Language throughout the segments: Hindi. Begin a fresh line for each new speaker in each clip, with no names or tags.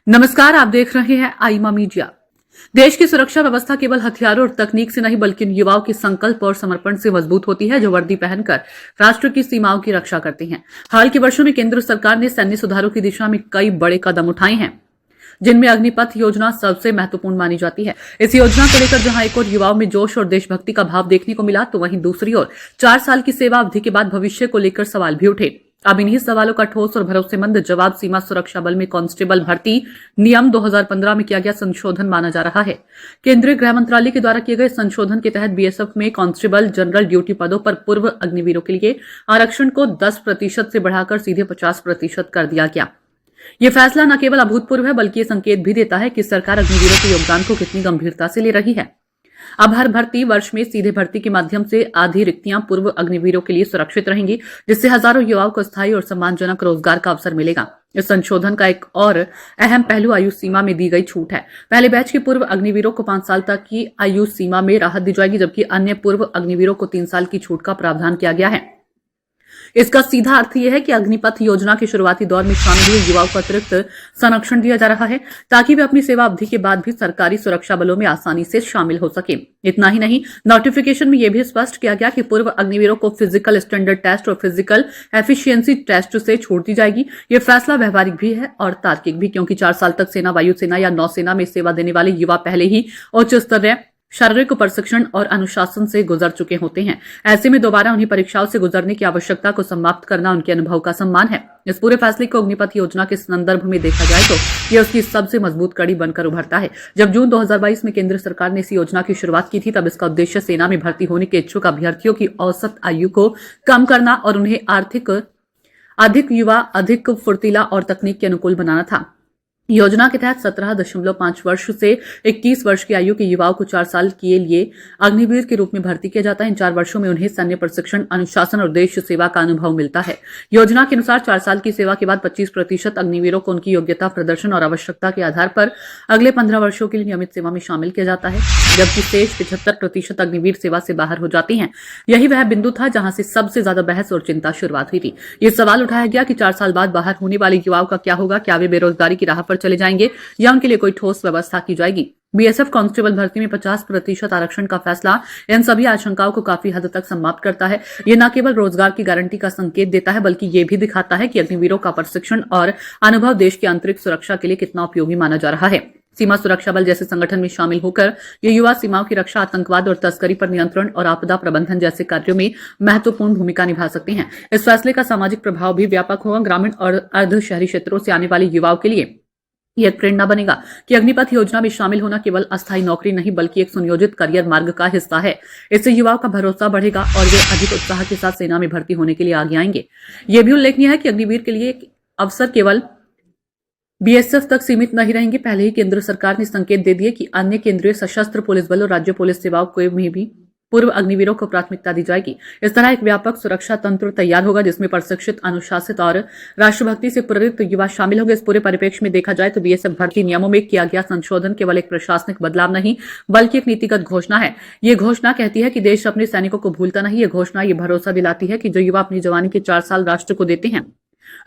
नमस्कार, आप देख रहे हैं आईमा मीडिया। देश की सुरक्षा व्यवस्था केवल हथियारों और तकनीक से नहीं बल्कि इन युवाओं के संकल्प और समर्पण से मजबूत होती है जो वर्दी पहनकर राष्ट्र की सीमाओं की रक्षा करते हैं। हाल के वर्षों में केंद्र सरकार ने सैन्य सुधारों की दिशा में कई बड़े कदम उठाए हैं, जिनमें अग्निपथ योजना सबसे महत्वपूर्ण मानी जाती है। इस योजना को लेकर जहां एक और युवाओं में जोश और देशभक्ति का भाव देखने को मिला, तो वहीं दूसरी ओर 4 साल की सेवा अवधि के बाद भविष्य को लेकर सवाल भी उठे। अब इन्हीं सवालों का ठोस और भरोसेमंद जवाब सीमा सुरक्षा बल में कांस्टेबल भर्ती नियम 2015 में किया गया संशोधन माना जा रहा है। केंद्रीय गृह मंत्रालय के द्वारा किए गए संशोधन के तहत बीएसएफ में कांस्टेबल जनरल ड्यूटी पदों पर पूर्व अग्निवीरों के लिए आरक्षण को 10% से बढ़ाकर सीधे 50% कर दिया गया। ये फैसला न केवल अभूतपूर्व है बल्कि ये संकेत भी देता है कि सरकार अग्निवीरों के योगदान को कितनी गंभीरता से ले रही है। अब हर भर्ती वर्ष में सीधे भर्ती के माध्यम से आधी रिक्तियां पूर्व अग्निवीरों के लिए सुरक्षित रहेंगी, जिससे हजारों युवाओं को स्थायी और सम्मानजनक रोजगार का अवसर मिलेगा। इस संशोधन का एक और अहम पहलू आयु सीमा में दी गई छूट है। पहले बैच के पूर्व अग्निवीरों को 5 साल तक की आयु सीमा में राहत दी जाएगी, जबकि अन्य पूर्व अग्निवीरों को 3 साल की छूट का प्रावधान किया गया है। इसका सीधा अर्थ यह है कि अग्निपथ योजना के शुरुआती दौर में शामिल हुए युवाओं को अतिरिक्त संरक्षण दिया जा रहा है, ताकि वे अपनी सेवा अवधि के बाद भी सरकारी सुरक्षा बलों में आसानी से शामिल हो सके। इतना ही नहीं, नोटिफिकेशन में यह भी स्पष्ट किया गया कि पूर्व अग्निवीरों को फिजिकल स्टैंडर्ड टेस्ट और फिजिकल एफिशिएंसी टेस्ट से छूट दी जाएगी। यह फैसला व्यवहारिक भी है और तार्किक भी, क्योंकि 4 साल तक सेना, वायुसेना या नौसेना में सेवा देने वाले युवा पहले ही उच्च स्तरीय शारीरिक प्रशिक्षण और अनुशासन से गुजर चुके होते हैं। ऐसे में दोबारा उन्हें परीक्षाओं से गुजरने की आवश्यकता को समाप्त करना उनके अनुभव का सम्मान है। इस पूरे फैसले को अग्निपथ योजना के संदर्भ में देखा जाए तो यह उसकी सबसे मजबूत कड़ी बनकर उभरता है। जब जून 2022 में केंद्र सरकार ने इस योजना की शुरुआत की थी, तब इसका उद्देश्य सेना में भर्ती होने के इच्छुक अभ्यर्थियों की औसत आयु को कम करना और उन्हें अधिक फुर्तीला और तकनीक के अनुकूल बनाना था। योजना के तहत 17.5 वर्ष से 21 वर्ष की आयु के युवाओं को 4 साल के लिए अग्निवीर के रूप में भर्ती किया जाता है। इन 4 वर्षों में उन्हें सैन्य प्रशिक्षण, अनुशासन और देश सेवा का अनुभव मिलता है। योजना के अनुसार 4 साल की सेवा के बाद 25% अग्निवीरों को उनकी योग्यता, प्रदर्शन और आवश्यकता के आधार पर अगले 15 वर्षों के लिए नियमित सेवा में शामिल किया जाता है, जबकि शेष 75% अग्निवीर सेवा से बाहर हो जाते हैं। यही वह बिंदु था जहां से सबसे ज्यादा बहस और चिंता शुरुआत हुई थी। ये सवाल उठाया गया कि 4 साल बाद बाहर होने वाले युवाओं का क्या होगा? क्या वे बेरोजगारी की राह पर चले जाएंगे या उनके लिए कोई ठोस व्यवस्था की जाएगी? बीएसएफ कांस्टेबल भर्ती में 50% आरक्षण का फैसला इन सभी आशंकाओं को काफी हद तक समाप्त करता है। यह न केवल रोजगार की गारंटी का संकेत देता है, बल्कि यह भी दिखाता है कि अग्निवीरों का प्रशिक्षण और अनुभव देश की आंतरिक सुरक्षा के लिए कितना उपयोगी माना जा रहा है। सीमा सुरक्षा बल जैसे संगठन में शामिल होकर ये युवा सीमाओं की रक्षा, आतंकवाद और तस्करी पर नियंत्रण और आपदा प्रबंधन जैसे कार्यों में महत्वपूर्ण भूमिका निभा सकते हैं। इस फैसले का सामाजिक प्रभाव भी व्यापक होगा। ग्रामीण और अर्ध शहरी क्षेत्रों से आने वाले युवाओं के लिए यह प्रेरणा बनेगा कि अग्निपथ योजना में शामिल होना केवल अस्थायी नौकरी नहीं बल्कि एक सुनियोजित करियर मार्ग का हिस्सा है। इससे युवाओं का भरोसा बढ़ेगा और वे अधिक उत्साह के साथ सेना में भर्ती होने के लिए आगे आएंगे। यह भी उल्लेखनीय है कि अग्निवीर के लिए अवसर केवल बीएसएफ तक सीमित नहीं रहेंगे। पहले ही केंद्र सरकार ने संकेत दे दिए कि अन्य केंद्रीय सशस्त्र पुलिस बल और राज्य पुलिस सेवाओं में भी पूर्व अग्निवीरों को प्राथमिकता दी जाएगी। इस तरह एक व्यापक सुरक्षा तंत्र तैयार होगा, जिसमें प्रशिक्षित, अनुशासित और राष्ट्रभक्ति से प्रेरित युवा शामिल होंगे। इस पूरे परिप्रेक्ष्य में देखा जाए तो बीएसएफ भर्ती नियमों में किया गया संशोधन केवल एक प्रशासनिक बदलाव नहीं बल्कि एक नीतिगत घोषणा है। ये घोषणा कहती है कि देश अपने सैनिकों को भूलता नहीं। ये घोषणा ये भरोसा दिलाती है कि जो युवा अपनी जवानी के 4 साल राष्ट्र को देते हैं,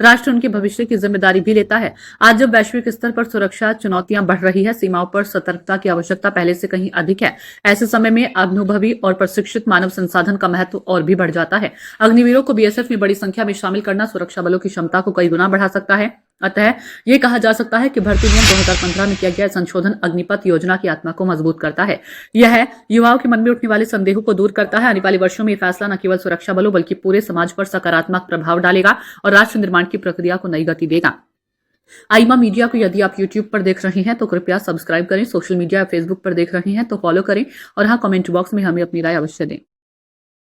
राष्ट्र उनके भविष्य की जिम्मेदारी भी लेता है। आज जब वैश्विक स्तर पर सुरक्षा चुनौतियां बढ़ रही है, सीमाओं पर सतर्कता की आवश्यकता पहले से कहीं अधिक है। ऐसे समय में अनुभवी और प्रशिक्षित मानव संसाधन का महत्व और भी बढ़ जाता है। अग्निवीरों को बीएसएफ में बड़ी संख्या में शामिल करना सुरक्षा बलों की क्षमता को कई गुना बढ़ा सकता है। अतः यह कहा जा सकता है कि भर्ती नियम 2015 में किया गया संशोधन अग्निपथ योजना की आत्मा को मजबूत करता है। यह युवाओं के मन में उठने वाले संदेहों को दूर करता है। आने वाले वर्षों में यह फैसला न केवल सुरक्षा बलों बल्कि पूरे समाज पर सकारात्मक प्रभाव डालेगा और राष्ट्र निर्माण की प्रक्रिया को नई गति देगा। आईमा मीडिया को यदि आप यूट्यूब पर देख रहे हैं तो कृपया सब्सक्राइब करें, सोशल मीडिया या फेसबुक पर देख रहे हैं तो फॉलो करें और हाँ, कमेंट बॉक्स में हमें अपनी राय अवश्य दें।